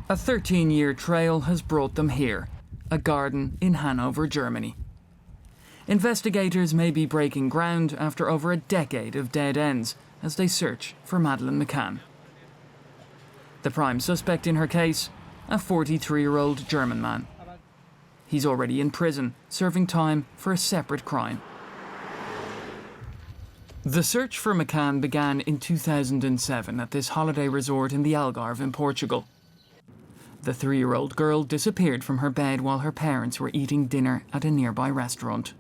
A 13-year trail has brought them here, a garden in Hannover, Germany. Investigators may be breaking ground after over a decade of dead ends as they search for Madeleine McCann. The prime suspect in her case, a 43-year-old German man. He's already in prison, serving time for a separate crime. The search for McCann began in 2007 at this holiday resort in the Algarve in Portugal. The 3-year-old girl disappeared from her bed while her parents were eating dinner at a nearby restaurant.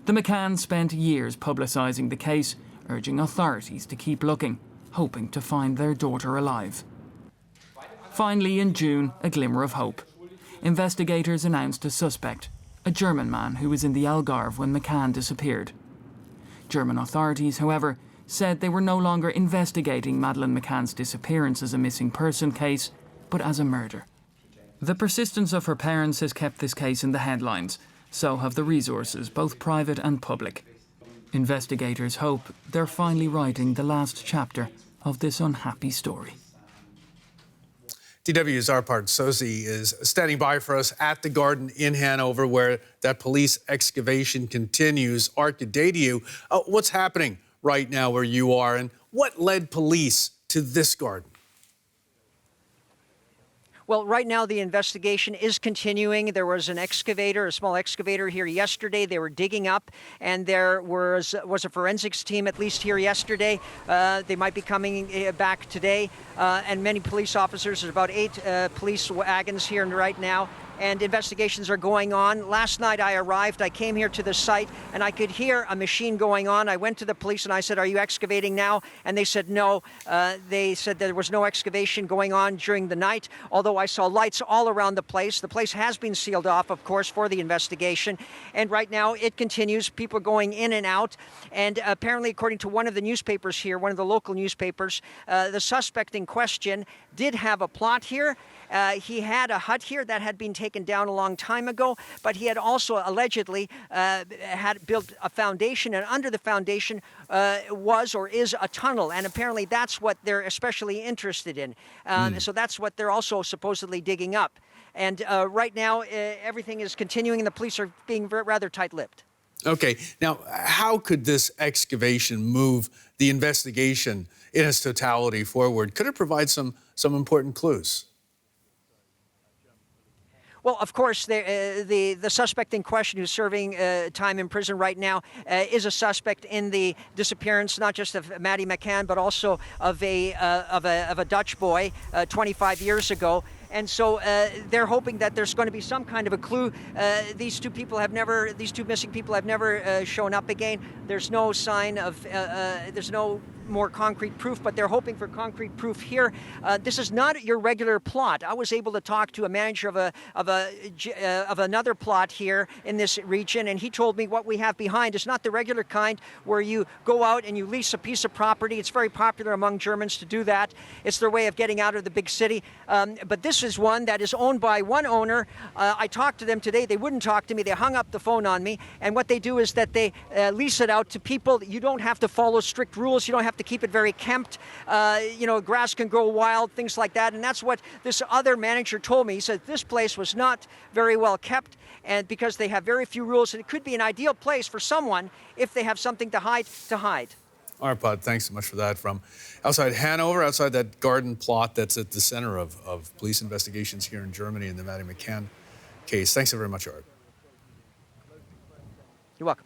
The McCanns spent years publicising the case, urging authorities to keep looking, hoping to find their daughter alive. Finally, in June, a glimmer of hope. Investigators announced a suspect, a German man who was in the Algarve when McCann disappeared. German authorities, however, said they were no longer investigating Madeleine McCann's disappearance as a missing person case, but as a murder. The persistence of her parents has kept this case in the headlines. So have the resources, both private and public. Investigators hope they're finally writing the last chapter of this unhappy story. DW's Arpad Sosi is standing by for us at the garden in Hanover, where that police excavation continues. Art, good day to you. What's happening right now where you are, and what led police to this garden? Well, right now the investigation is continuing. There was an excavator, a small excavator here yesterday. They were digging up, and there was a forensics team at least here yesterday. They might be coming back today, and many police officers. There's about 8 police wagons here right now, and investigations are going on. Last night I arrived, I came here to the site, and I could hear a machine going on. I went to the police and I said, "Are you excavating now?" And they said no. They said there was no excavation going on during the night, although I saw lights all around the place. The place has been sealed off, of course, for the investigation. And right now it continues, people going in and out. And apparently, according to one of the newspapers here, one of the local newspapers, the suspect in question did have a plot here. He had a hut here that had been taken down a long time ago, but he had also allegedly had built a foundation, and under the foundation was or is a tunnel, and apparently that's what they're especially interested in. So that's what they're also supposedly digging up. And right now, everything is continuing, and the police are being rather tight-lipped. Okay, now how could this excavation move the investigation in its totality forward? Could it provide some important clues? Well, of course, the suspect in question, who's serving time in prison right now, is a suspect in the disappearance not just of Maddie McCann, but also of a Dutch boy 25 years ago. And so they're hoping that there's going to be some kind of a clue. These two missing people have never shown up again. There's no sign of, there's no more concrete proof, but they're hoping for concrete proof here. This is not your regular plot. I was able to talk to a manager of another plot here in this region, and he told me what we have behind is not the regular kind where you go out and you lease a piece of property. It's very popular among Germans to do that. It's their way of getting out of the big city. But this is one that is owned by one owner. I talked to them today. They wouldn't talk to me. They hung up the phone on me. And what they do is that they lease it out to people. You don't have to follow strict rules. You don't have to keep it very kempt. Grass can grow wild, things like that. And that's what this other manager told me. He said this place was not very well kept, and because they have very few rules, and it could be an ideal place for someone if they have something to hide. Arpad, thanks so much for that. From outside Hanover, outside that garden plot that's at the center of police investigations here in Germany in the Maddie McCann case. Thanks so very much, Art. You're welcome.